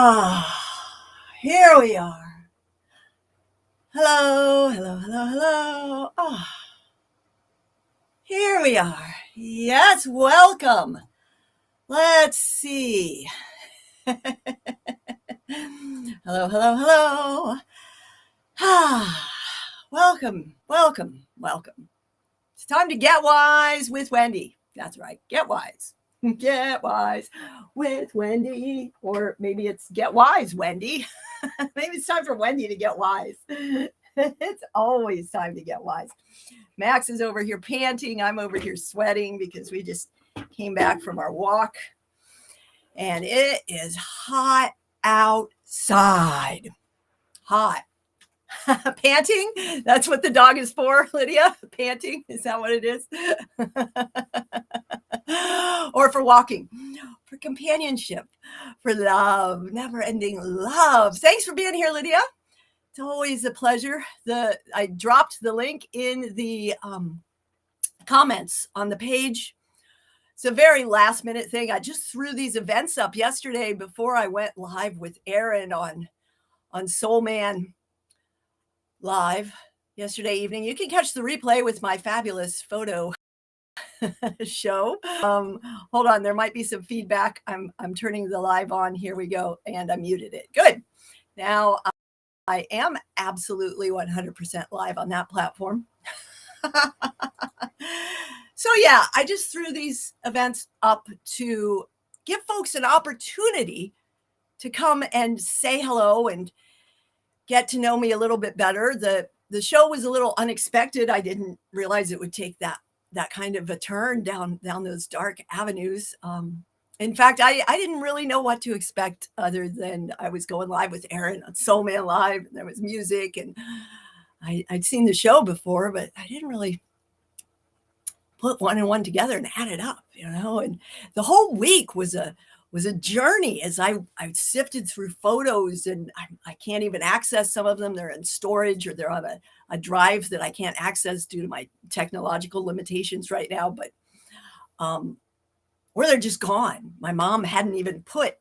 Here we are. Hello, hello, hello, hello. Here we are. Yes, welcome. Let's see. Hello, hello, hello. Welcome, welcome, welcome. It's time to get wise with Wendy. That's right, get wise. Get wise with Wendy. Or maybe it's get wise, Wendy. Maybe it's time for Wendy to get wise. It's always time to get wise. Max is over here panting. I'm over here sweating because we just came back from our walk and it is hot outside. Hot. Panting? That's what the dog is for, Lydia? Panting? Is that what it is? Or for walking, for companionship, for love, never-ending love. Thanks for being here, Lydia. It's always a pleasure. I dropped the link in the comments on the page. It's a very last minute thing. I just threw these events up yesterday before I went live with Aaron on Soul Man Live yesterday evening. You can catch the replay with my fabulous photo show. Hold on, there might be some feedback. I'm turning the live on. Here we go, and I muted it. Good. Now I am absolutely 100% live on that platform. So yeah, I just threw these events up to give folks an opportunity to come and say hello and get to know me a little bit better. The show was a little unexpected. I didn't realize it would take that kind of a turn down those dark avenues. In fact, I didn't really know what to expect other than I was going live with Aaron on Soul Man Live, and there was music, and I'd seen the show before, but I didn't really put one and one together and add it up, and the whole week was a journey as I sifted through photos, and I can't even access some of them. They're in storage or they're on a drive that I can't access due to my technological limitations right now, but or they're just gone. My mom hadn't even put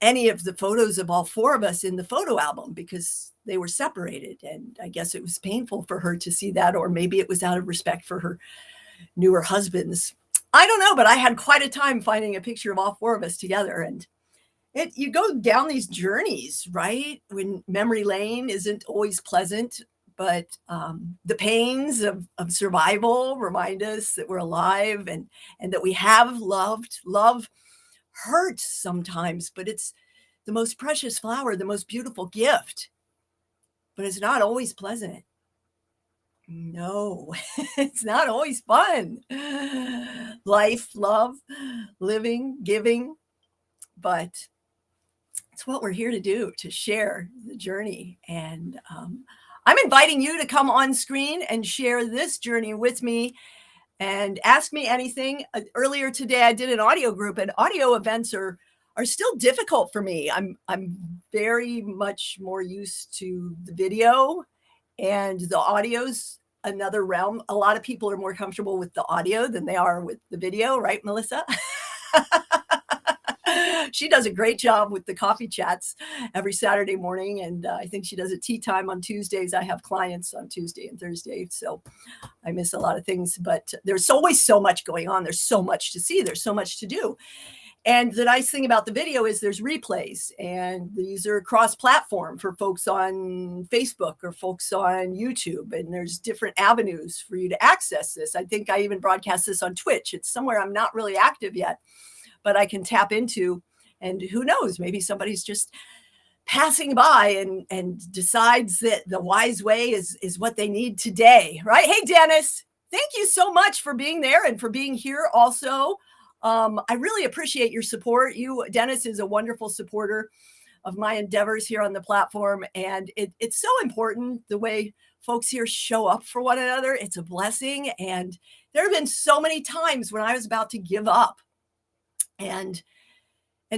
any of the photos of all four of us in the photo album because they were separated, and I guess it was painful for her to see that, or maybe it was out of respect for her newer husbands. I don't know, but I had quite a time finding a picture of all four of us together. And you go down these journeys, right? When memory lane isn't always pleasant, but the pains of survival remind us that we're alive and that we have loved. Love hurts sometimes, but it's the most precious flower, the most beautiful gift. But it's not always pleasant. No, it's not always fun. Life, love, living, giving, but it's what we're here to do, to share the journey. And I'm inviting you to come on screen and share this journey with me and ask me anything. Earlier today, I did an audio group, and audio events are still difficult for me. I'm very much more used to the video, and the audio's another realm. A lot of people are more comfortable with the audio than they are with the video, right, Melissa? She does a great job with the coffee chats every Saturday morning, and I think she does a tea time on Tuesdays. I have clients on Tuesday and Thursday, so I miss a lot of things, but there's always so much going on. There's so much to see. There's so much to do. And the nice thing about the video is there's replays, and these are cross-platform for folks on Facebook or folks on YouTube, and there's different avenues for you to access this. I think I even broadcast this on Twitch. It's somewhere I'm not really active yet, but I can tap into, and who knows, maybe somebody's just passing by and decides that the wise way is what they need today, right? Hey, Dennis, thank you so much for being there and for being here also. I really appreciate your support. Dennis is a wonderful supporter of my endeavors here on the platform. And it's so important the way folks here show up for one another. It's a blessing. And there have been so many times when I was about to give up and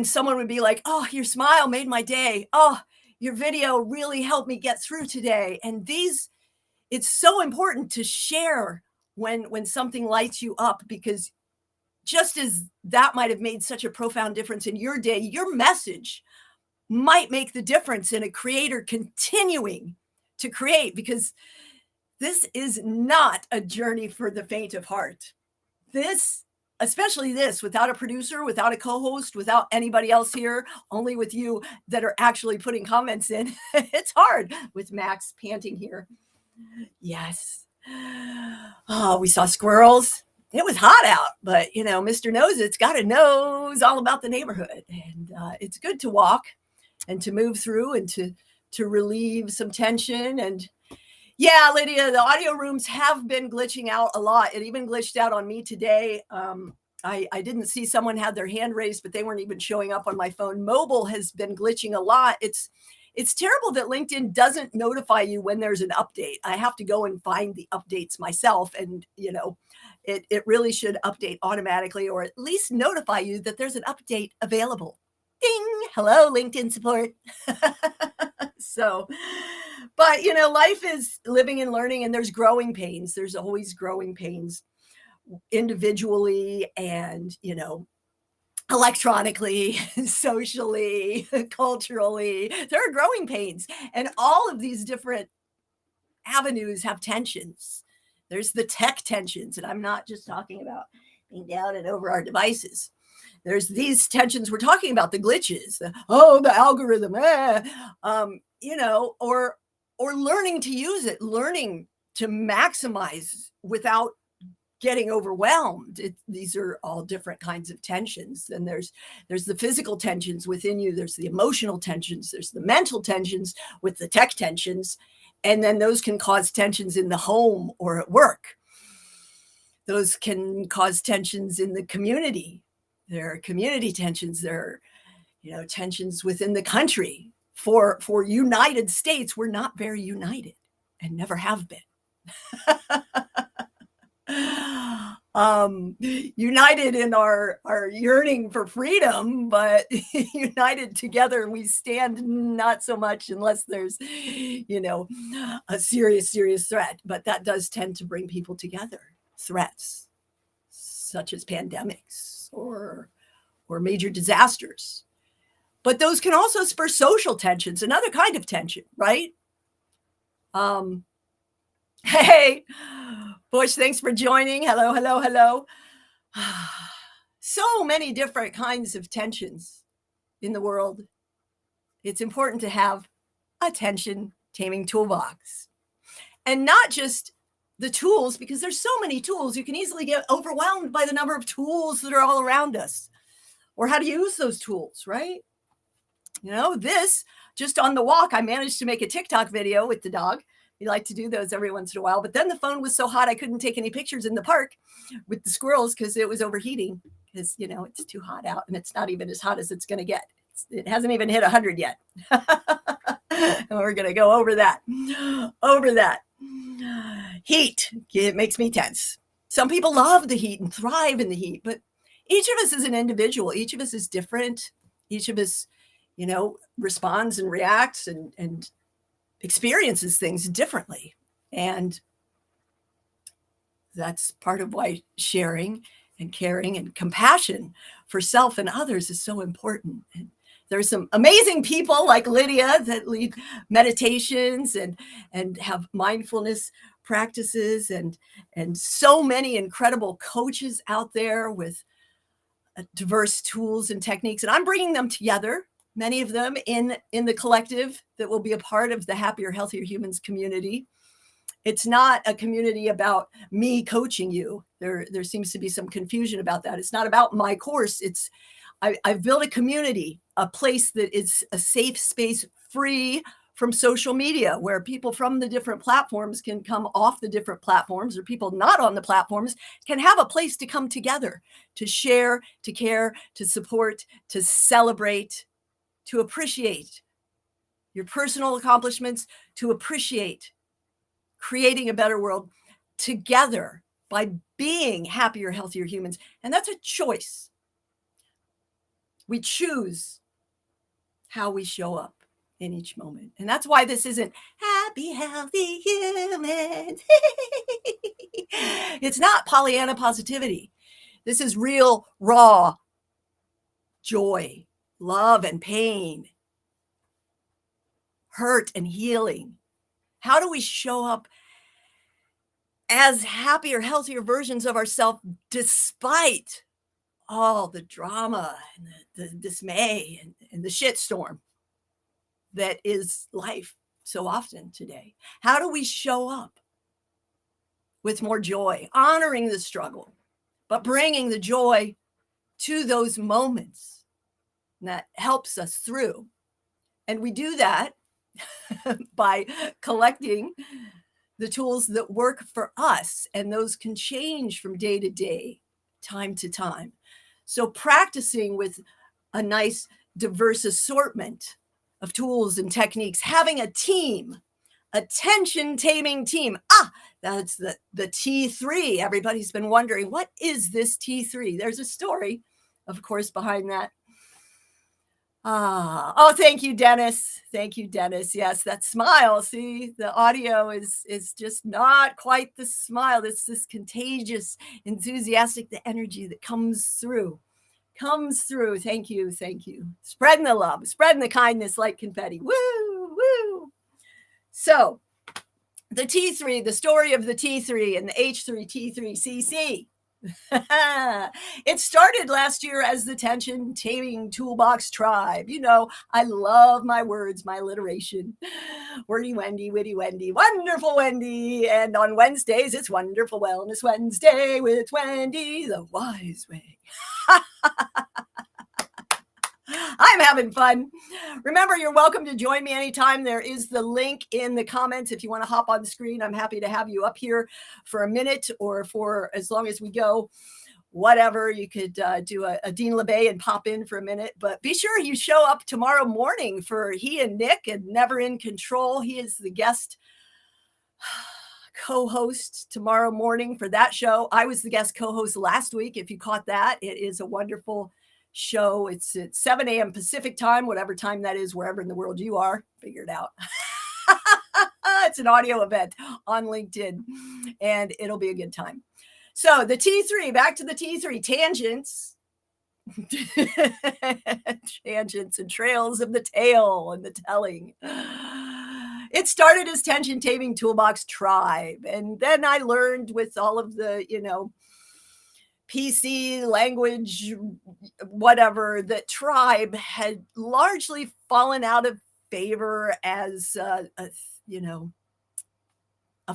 someone would be like, oh, your smile made my day. Oh, your video really helped me get through today. And it's so important to share when something lights you up, because just as that might have made such a profound difference in your day, your message might make the difference in a creator continuing to create, because this is not a journey for the faint of heart. This, especially this, without a producer, without a co-host, without anybody else here, only with you that are actually putting comments in. It's hard with Max panting here. Yes. Oh, we saw squirrels. It was hot out, but you know, Mr. Knows It's got a nose all about the neighborhood, and it's good to walk and to move through and to relieve some tension. And yeah, Lydia, the audio rooms have been glitching out a lot. It even glitched out on me today. I didn't see someone had their hand raised, but they weren't even showing up on my phone. Mobile has been glitching a lot. It's terrible that LinkedIn doesn't notify you when there's an update. I have to go and find the updates myself, and you know, it really should update automatically, or at least notify you that there's an update available. Ding! Hello, LinkedIn support. So, but you know, life is living and learning, and there's growing pains. There's always growing pains individually, and you know, electronically, socially, culturally. There are growing pains, and all of these different avenues have tensions. There's the tech tensions, and I'm not just talking about being down and over our devices. There's these tensions we're talking about, the glitches, the algorithm, you know, or learning to use it, learning to maximize without getting overwhelmed. These are all different kinds of tensions. And there's the physical tensions within you, there's the emotional tensions, there's the mental tensions with the tech tensions, and then those can cause tensions in the home or at work. Those can cause tensions in the community. There are community tensions. There are, you know, tensions within the country. For United States, we're not very united and never have been. United in our yearning for freedom, but united together we stand not so much unless there's, you know, a serious threat. But that does tend to bring people together. Threats such as pandemics or major disasters. But those can also spur social tensions, another kind of tension, right? Hey, Bush, thanks for joining. Hello, hello, hello. So many different kinds of tensions in the world. It's important to have a tension taming toolbox. And not just the tools, because there's so many tools. You can easily get overwhelmed by the number of tools that are all around us, or how to use those tools, right? You know, this, just on the walk, I managed to make a TikTok video with the dog. We like to do those every once in a while. But then the phone was so hot, I couldn't take any pictures in the park with the squirrels because it was overheating, because, you know, it's too hot out, and it's not even as hot as it's going to get. It hasn't even hit 100 yet. And we're going to go over that. Heat, it makes me tense. Some people love the heat and thrive in the heat, but each of us is an individual. Each of us is different. Each of us, you know, responds and reacts and experiences things differently. And that's part of why sharing and caring and compassion for self and others is so important. And there's some amazing people like Lydia that lead meditations and have mindfulness practices, and so many incredible coaches out there with diverse tools and techniques. And I'm bringing them together, many of them in the collective that will be a part of the Happier, Healthier Humans community. It's not a community about me coaching you. There seems to be some confusion about that. It's not about my course. I've built a community, a place that is a safe space, free from social media, where people from the different platforms can come off the different platforms, or people not on the platforms can have a place to come together, to share, to care, to support, to celebrate, to appreciate your personal accomplishments, to appreciate creating a better world together by being happier, healthier humans. And that's a choice. We choose how we show up in each moment. And that's why this isn't happy, healthy humans. It's not Pollyanna positivity. This is real, raw joy, love, and pain, hurt and healing? How do we show up as happier, healthier versions of ourselves despite all the drama and the dismay and the shitstorm that is life so often today? How do we show up with more joy, honoring the struggle, but bringing the joy to those moments that helps us through? And we do that by collecting the tools that work for us, and those can change from day to day, time to time. So practicing with a nice diverse assortment of tools and techniques, having a team, a tension taming team. That's the T3. Everybody's been wondering, what is this T3? There's a story, of course, behind that. Oh, thank you, Dennis. Thank you, Dennis. Yes, that smile. See, the audio is just not quite the smile. It's this contagious, enthusiastic, the energy that comes through. Thank you. Thank you. Spreading the love, spreading the kindness like confetti. Woo, woo. So the T3, the story of the T3 and the H3T3CC. It started last year as the Tension Taming Toolbox Tribe. You know, I love my words, my alliteration. Wordy Wendy, witty Wendy, wonderful Wendy. And on Wednesdays, it's Wonderful Wellness Wednesday with Wendy, the wise way. I'm having fun. Remember, you're welcome to join me anytime. There is the link in the comments. If you want to hop on the screen, I'm happy to have you up here for a minute or for as long as we go. Whatever, you could do a Dean LeBay and pop in for a minute, but be sure you show up tomorrow morning for he and Nick and Never in Control. He is the guest co-host tomorrow morning for that show. I was the guest co-host last week. If you caught that, it is a wonderful show. It's at 7 a.m. Pacific time, whatever time that is, wherever in the world you are, figure it out. It's an audio event on LinkedIn, and it'll be a good time. So the T3, back to the T3, tangents, tangents and trails of the tail and the telling. It started as Tension Taming Toolbox Tribe. And then I learned with all of the, PC language, whatever, that tribe had largely fallen out of favor as a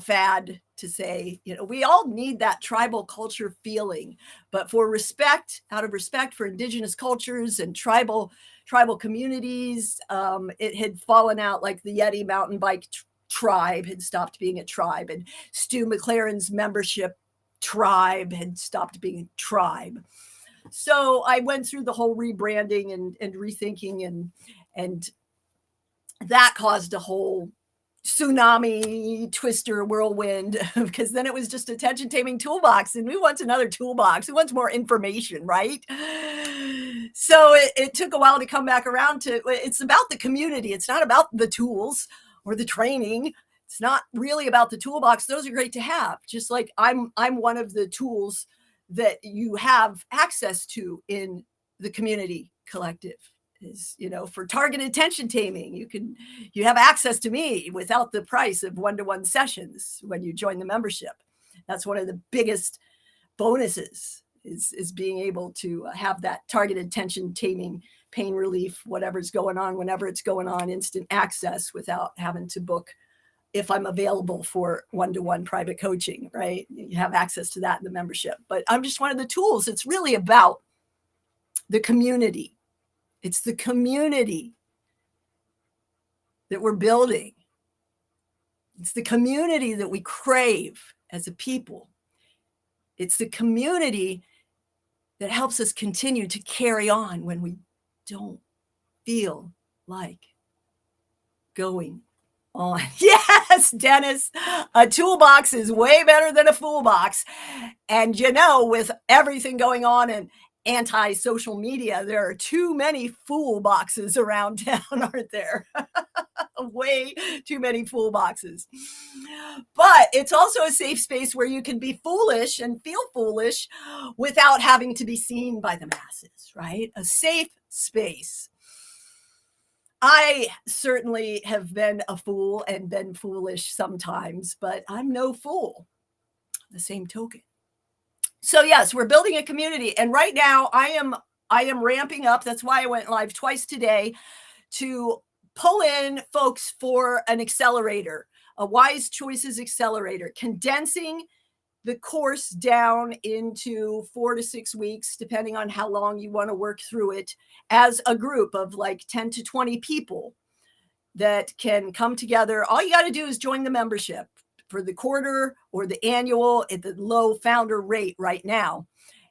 fad to say, we all need that tribal culture feeling, but for respect, out of respect for indigenous cultures and tribal communities, it had fallen out. Like the Yeti mountain bike tribe had stopped being a tribe, and Stu McLaren's membership tribe had stopped being a tribe. So I went through the whole rebranding and rethinking, and that caused a whole tsunami, twister, whirlwind, because then it was just a tension taming toolbox, and who wants another toolbox? Who wants more information, right? So it took a while to come back around to, it's about the community. It's not about the tools or the training. It's not really about the toolbox. Those are great to have. Just like I'm one of the tools that you have access to in the community collective is, for targeted tension taming. You have access to me without the price of one-to-one sessions when you join the membership. That's one of the biggest bonuses is being able to have that targeted tension taming, pain relief, whatever's going on, whenever it's going on, instant access without having to book if I'm available for one-to-one private coaching, right? You have access to that in the membership. But I'm just one of the tools. It's really about the community. It's the community that we're building. It's the community that we crave as a people. It's the community that helps us continue to carry on when we don't feel like going on. Yes, Dennis, a toolbox is way better than a fool box. And with everything going on in anti-social media, there are too many fool boxes around town, aren't there? Way too many fool boxes. But it's also a safe space where you can be foolish and feel foolish without having to be seen by the masses, right? A safe space. I certainly have been a fool and been foolish sometimes, but I'm no fool. The same token. So yes, we're building a community, and right now I am ramping up. That's why I went live twice today to pull in folks for an accelerator, a Wise Choices accelerator, condensing the course down into 4 to 6 weeks, depending on how long you want to work through it, as a group of like 10 to 20 people that can come together. All you got to do is join the membership for the quarter or the annual at the low founder rate right now.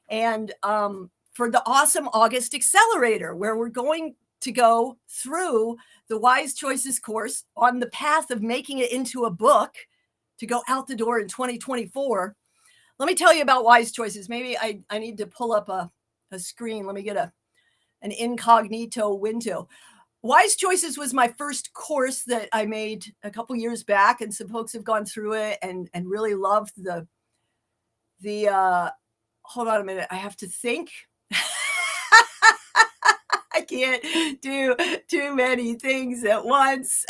And for the awesome August accelerator, where we're going to go through the Wise Choices course on the path of making it into a book to go out the door in 2024. Let me tell you about Wise Choices. Maybe I need to pull up a screen. Let me get an incognito window. Wise Choices was my first course that I made a couple years back, and some folks have gone through it and really loved the hold on a minute, I have to think. I can't do too many things at once.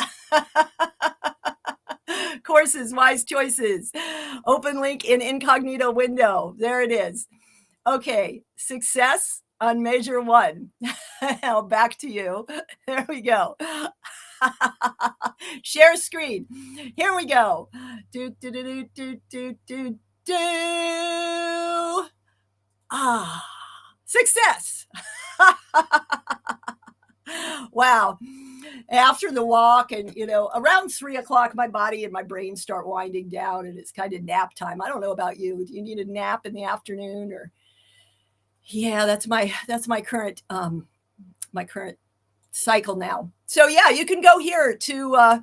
Courses, Wise Choices, open link in incognito window. There it is. Okay, success on measure 1. Now back to you. There we go. Share screen. Here we go. Do, do, do, do, do, do, do, do. Ah, success. Wow. After the walk, and around 3 o'clock, my body and my brain start winding down, and it's kind of nap time. I don't know about you. Do you need a nap in the afternoon? Or yeah, that's my current cycle now. So yeah, you can go here to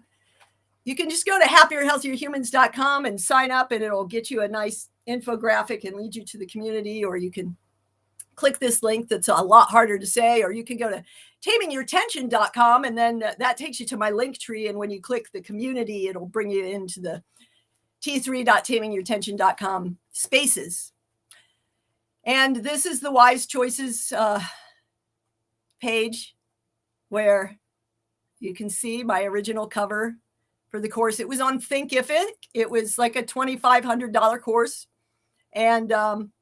you can just go to happierhealthierhumans.com and sign up, and it'll get you a nice infographic and lead you to the community. Or you can click this link that's a lot harder to say, or you can go to tamingyourtension.com, and then that takes you to my link tree. And when you click the community, it'll bring you into the t3.tamingyourtension.com spaces. And this is the Wise Choices page, where you can see my original cover for the course. It was on Thinkific. It was like a $2,500 course. And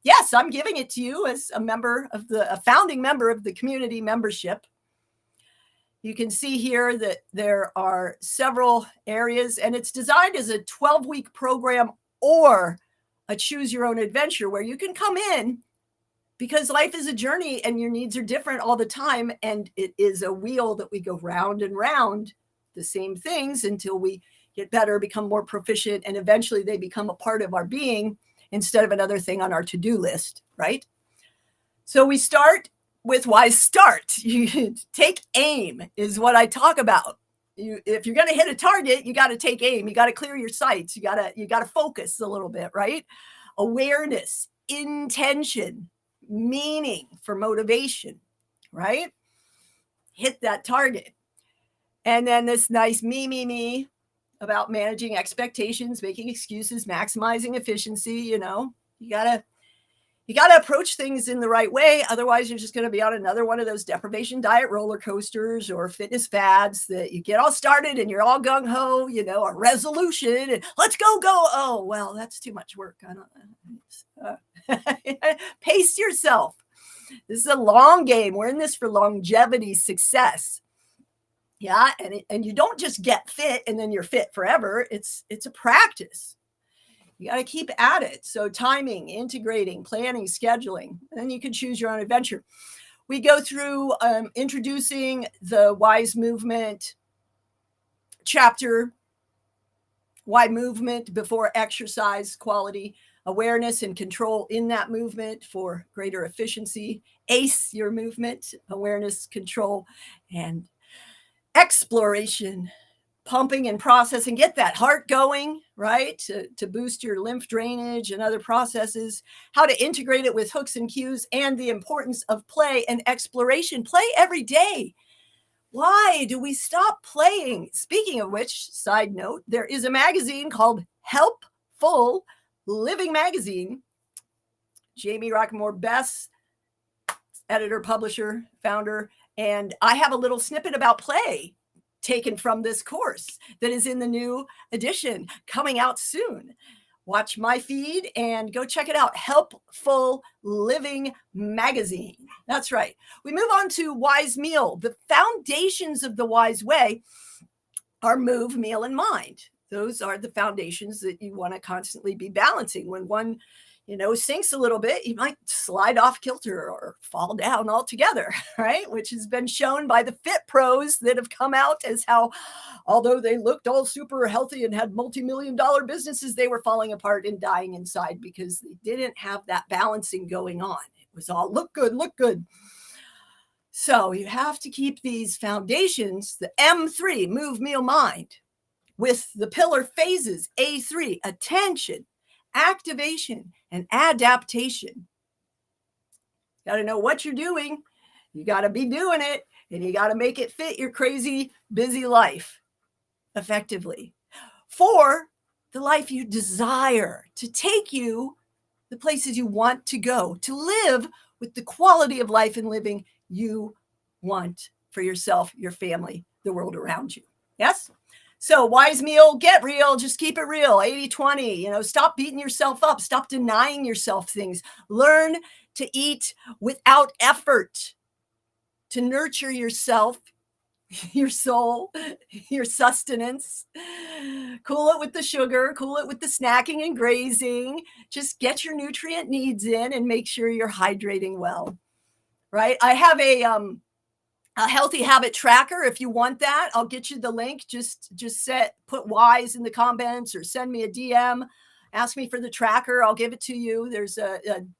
yes, I'm giving it to you as a founding member of the community membership. You can see here that there are several areas, and it's designed as a 12-week program or a choose your own adventure, where you can come in, because life is a journey and your needs are different all the time. And it is a wheel that we go round and round the same things until we get better, become more proficient, and eventually they become a part of our being instead of another thing on our to-do list, right? So we start with Wise Start. You take aim is what I talk about. If you're going to hit a target, you got to take aim. You got to clear your sights. You got to focus a little bit, right? Awareness, intention, meaning for motivation, right? Hit that target. And then this nice me about managing expectations, making excuses, maximizing efficiency. You gotta approach things in the right way. Otherwise, you're just going to be on another one of those deprivation diet roller coasters or fitness fads that you get all started and you're all gung-ho, a resolution, and let's go. Oh, well, that's too much work. I don't pace yourself. This is a long game. We're in this for longevity success. Yeah. And you don't just get fit and then you're fit forever. It's a practice. You got to keep at it. So timing, integrating, planning, scheduling, and then you can choose your own adventure. We go through introducing the Wise Movement chapter, why movement before exercise, quality, awareness and control in that movement for greater efficiency. ACE your movement, awareness, control, and exploration, pumping and processing. Get that heart going, right? To boost your lymph drainage and other processes. How to integrate it with hooks and cues, and the importance of play and exploration. Play every day. Why do we stop playing? Speaking of which, side note, there is a magazine called Helpful Living Magazine. Jamie Rockmore Bess, editor, publisher, founder. And I have a little snippet about play taken from this course that is in the new edition coming out soon. Watch my feed and go check it out. Helpful Living Magazine. That's right. We move on to Wise Meal. The foundations of the wise way are move, meal, and mind. Those are the foundations that you want to constantly be balancing. When one, sinks a little bit, you might slide off kilter or fall down altogether, right? Which has been shown by the fit pros that have come out as how, although they looked all super healthy and had multi-million-dollar businesses, they were falling apart and dying inside because they didn't have that balancing going on. It was all look good, look good. So you have to keep these foundations, the M3, move, meal, mind, with the pillar phases, A3, attention, activation, and adaptation. Got to know what you're doing. You got to be doing it, and you got to make it fit your crazy, busy life effectively. 4, the life you desire to take you the places you want to go, to live with the quality of life and living you want for yourself, your family, the world around you. Yes? So wise meal, get real, just keep it real. 80-20, stop beating yourself up. Stop denying yourself things. Learn to eat without effort, to nurture yourself, your soul, your sustenance. Cool it with the sugar, cool it with the snacking and grazing. Just get your nutrient needs in and make sure you're hydrating well, right? I have a healthy habit tracker. If you want that, I'll get you the link. Just put wise in the comments or send me a DM. Ask me for the tracker. I'll give it to you. There's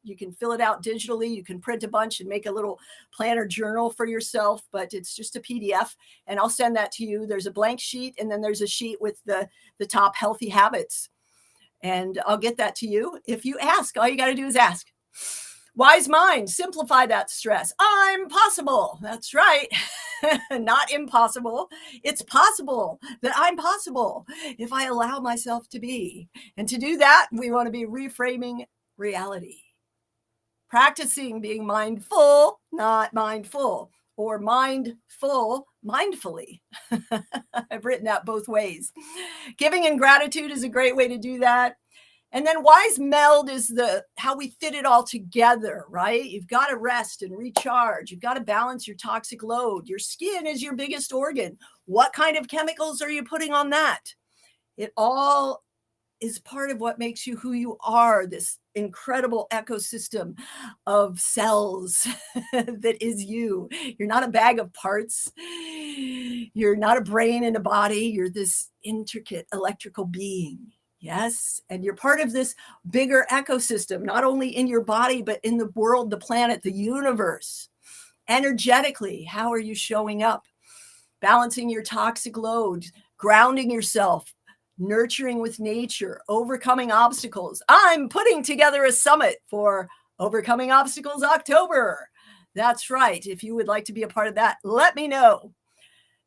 you can fill it out digitally. You can print a bunch and make a little planner journal for yourself, but it's just a PDF and I'll send that to you. There's a blank sheet and then there's a sheet with the top healthy habits. And I'll get that to you. If you ask, all you got to do is ask. Wise mind, simplify that stress. I'm possible. That's right. Not impossible. It's possible that I'm possible if I allow myself to be. And to do that, we want to be reframing reality. Practicing being mindful, not mindful, or mindful, mindfully. I've written that both ways. Giving in gratitude is a great way to do that. And then wise meld is how we fit it all together, right? You've got to rest and recharge. You've got to balance your toxic load. Your skin is your biggest organ. What kind of chemicals are you putting on that? It all is part of what makes you who you are, this incredible ecosystem of cells that is you. You're not a bag of parts. You're not a brain in a body. You're this intricate electrical being. Yes. And you're part of this bigger ecosystem, not only in your body, but in the world, the planet, the universe. Energetically, how are you showing up? Balancing your toxic load, grounding yourself, nurturing with nature, overcoming obstacles. I'm putting together a summit for Overcoming Obstacles October. That's right. If you would like to be a part of that, let me know.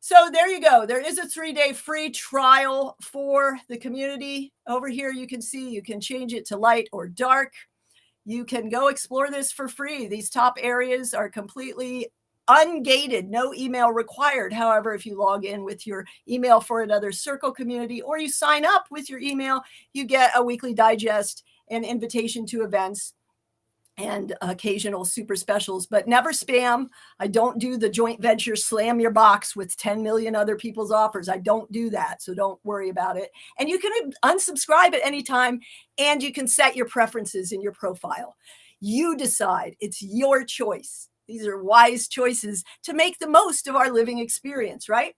So there you go. There is a 3-day free trial for the community. Over here, you can see you can change it to light or dark. You can go explore this for free. These top areas are completely ungated, no email required. However, if you log in with your email for another circle community or you sign up with your email, you get a weekly digest and invitation to events and occasional super specials, but never spam. I don't do the joint venture slam your box with 10 million other people's offers. I don't do that. So don't worry about it. And you can unsubscribe at any time and you can set your preferences in your profile. You decide. It's your choice. These are wise choices to make the most of our living experience, right?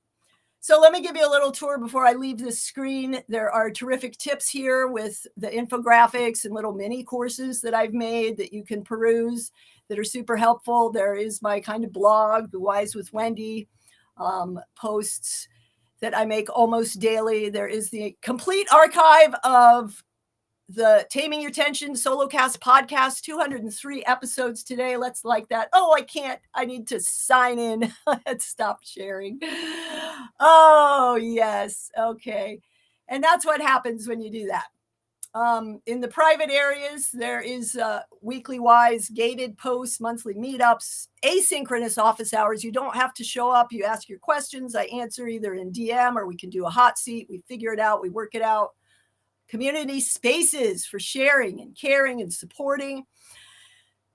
So let me give you a little tour before I leave this screen. There are terrific tips here with the infographics and little mini courses that I've made that you can peruse that are super helpful. There is my kind of blog, The Wise with Wendy, posts that I make almost daily. There is the complete archive of the Taming Your Tension solo cast podcast, 203 episodes today. Let's like that. Oh, I can't. I need to sign in. Let's stop sharing. Oh, yes. Okay. And that's what happens when you do that. In the private areas, there is weekly wise gated posts, monthly meetups, asynchronous office hours. You don't have to show up. You ask your questions. I answer either in DM or we can do a hot seat. We figure it out. We work it out. Community spaces for sharing and caring and supporting.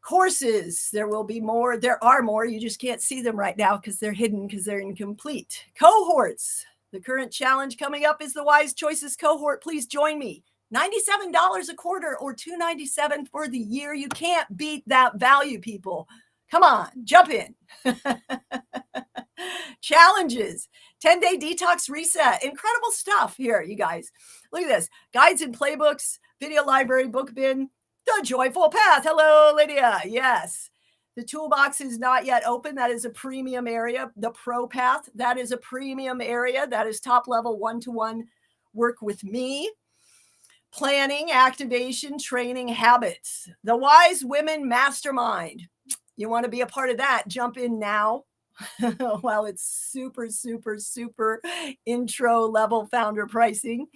Courses, there will be more. There are more. You just can't see them right now because they're hidden, because they're incomplete. Cohorts. The current challenge coming up is the Wise Choices cohort. Please join me. $97 a quarter or $297 for the year. You can't beat that value, people. Come on, jump in. Challenges, 10-day detox reset. Incredible stuff here, you guys. Look at this. Guides and playbooks, video library, book bin, the joyful path. Hello, Lydia. Yes. The toolbox is not yet open. That is a premium area. The pro path, that is a premium area. That is top level one-to-one work with me. Planning, activation, training, habits. The Wise Women Mastermind. You want to be a part of that? Jump in now while it's super, super, super intro level founder pricing.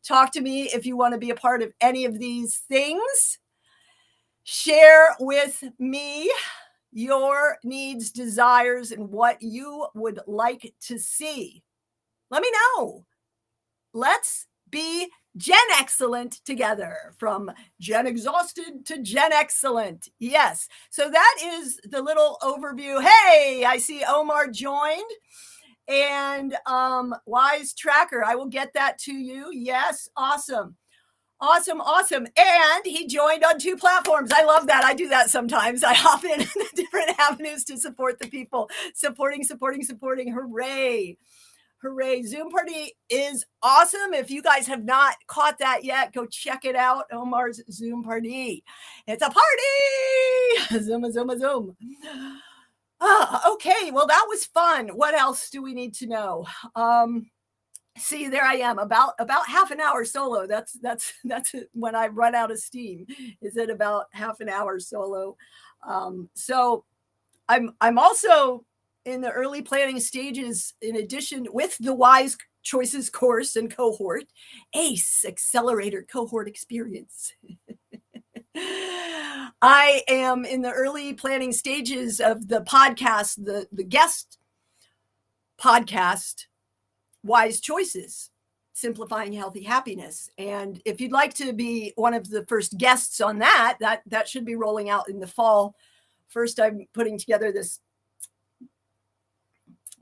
Talk to me if you want to be a part of any of these things. Share with me your needs, desires, and what you would like to see. Let me know. Let's be Gen Excellent together, from Gen Exhausted to Gen Excellent. Yes. So that is the little overview. Hey, I see Omar joined. And Wise Tracker, I will get that to you. Yes. Awesome. Awesome. And he joined on 2 platforms. I love that. I do that sometimes. I hop in different avenues to support the people. Supporting. Hooray. Zoom party is awesome. If you guys have not caught that yet, go check it out. Omar's Zoom party. It's a party. Zoom. Okay. Well, that was fun. What else do we need to know? See, there I am, about half an hour solo. That's when I run out of steam, is at about half an hour solo. So I'm also in the early planning stages, in addition, with the Wise Choices course and cohort, ACE Accelerator Cohort Experience. I am in the early planning stages of the podcast, the guest podcast, Wise Choices, Simplifying Healthy Happiness. And if you'd like to be one of the first guests on that should be rolling out in the fall. First, I'm putting together this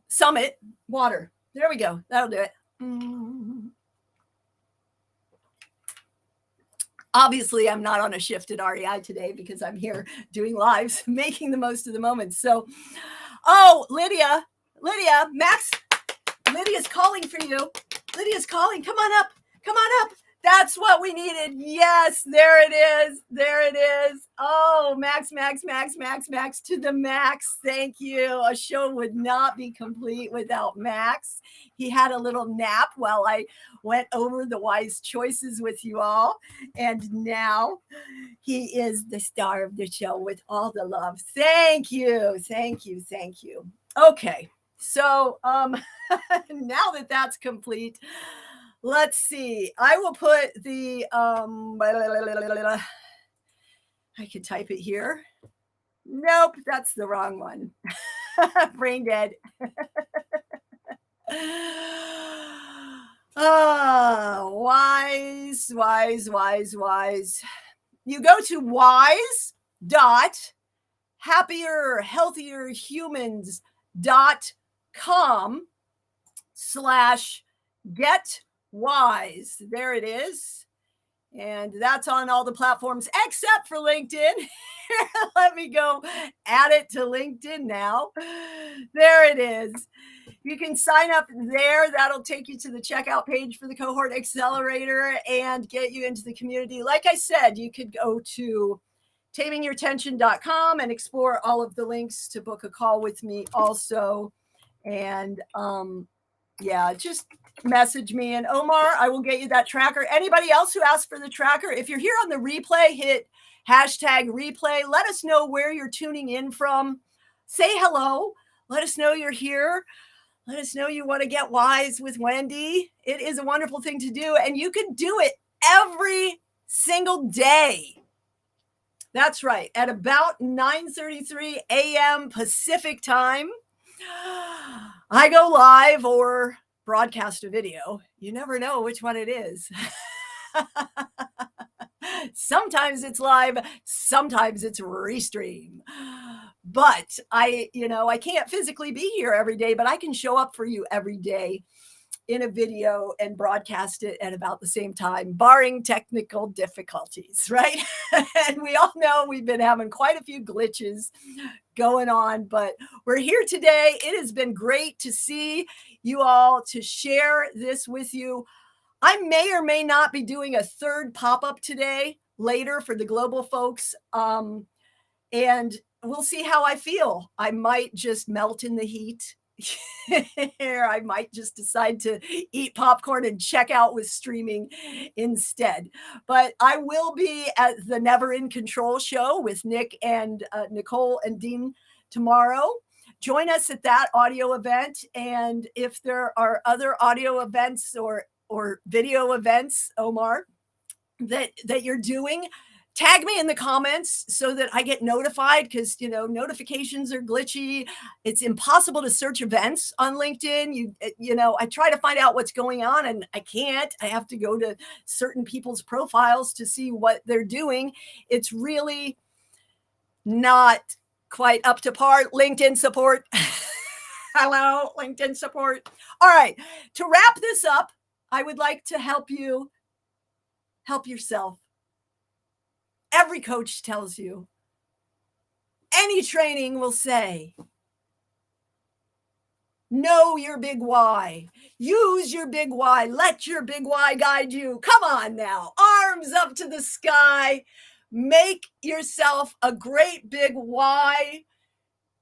summit. Water. There we go. That'll do it. Obviously, I'm not on a shift at REI today because I'm here doing lives, making the most of the moments. So, Lydia, Max, Lydia's calling for you. Lydia's calling. Come on up. That's what we needed. Yes, there it is. Oh, Max to the max. Thank you. A show would not be complete without Max. He had a little nap while I went over the Wise Choices with you all. And now he is the star of the show with all the love. Thank you. Okay. So now that that's complete, let's see. I will put the I can type it here. Nope, that's the wrong one. Brain dead. Wise. You go to wise.happierhealthierhumans.com/get-wise. There it is. And that's on all the platforms except for LinkedIn. Let me go add it to LinkedIn now. There it is. You can sign up there. That'll take you to the checkout page for the Cohort Accelerator and get you into the community. Like I said, you could go to tamingyourtension.com and explore all of the links to book a call with me also. And just message me. And Omar, I will get you that tracker. Anybody else who asked for the tracker, if you're here on the replay, hit #replay. Let us know where you're tuning in from. Say hello. Let us know you're here. Let us know you want to get wise with Wendy. It is a wonderful thing to do. And you can do it every single day. That's right. At about 9:33 a.m. Pacific time, I go live or broadcast a video. You never know which one it is. Sometimes it's live, sometimes it's restream. But I can't physically be here every day, but I can show up for you every day in a video and broadcast it at about the same time, barring technical difficulties, right? And we all know we've been having quite a few glitches going on, but we're here today. It has been great to see you all, to share this with you. I may or may not be doing a third pop-up today later for the global folks. And we'll see how I feel. I might just melt in the heat. I might just decide to eat popcorn and check out with streaming instead. But I will be at the Never in Control show with Nick and Nicole and Dean tomorrow. Join us at that audio event. And if there are other audio events or video events, Omar, that you're doing, tag me in the comments so that I get notified, because notifications are glitchy. It's impossible to search events on LinkedIn. I try to find out what's going on and I can't. I have to go to certain people's profiles to see what they're doing. It's really not quite up to par. LinkedIn support. Hello, LinkedIn support. All right, to wrap this up, I would like to help you help yourself. Every coach tells you, any training will say, know your big why. Use your big why. Let your big why guide you. Come on now. Arms up to the sky. Make yourself a great big why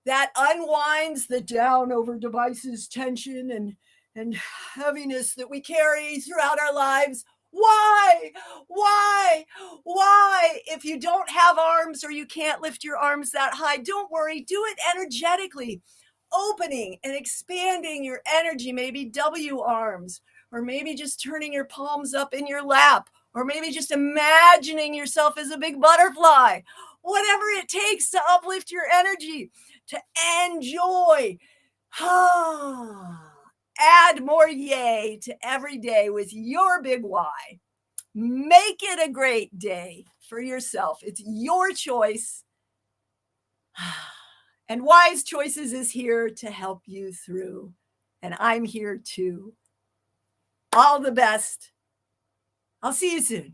that unwinds the down over devices tension and heaviness that we carry throughout our lives. Why? If you don't have arms or you can't lift your arms that high, don't worry. Do it energetically, opening and expanding your energy. Maybe W arms, or maybe just turning your palms up in your lap, or maybe just imagining yourself as a big butterfly. Whatever it takes to uplift your energy, to enjoy. Add more yay to every day with your big why. Make it a great day for yourself. It's your choice. And Wise Choices is here to help you through. And I'm here too. All the best. I'll see you soon.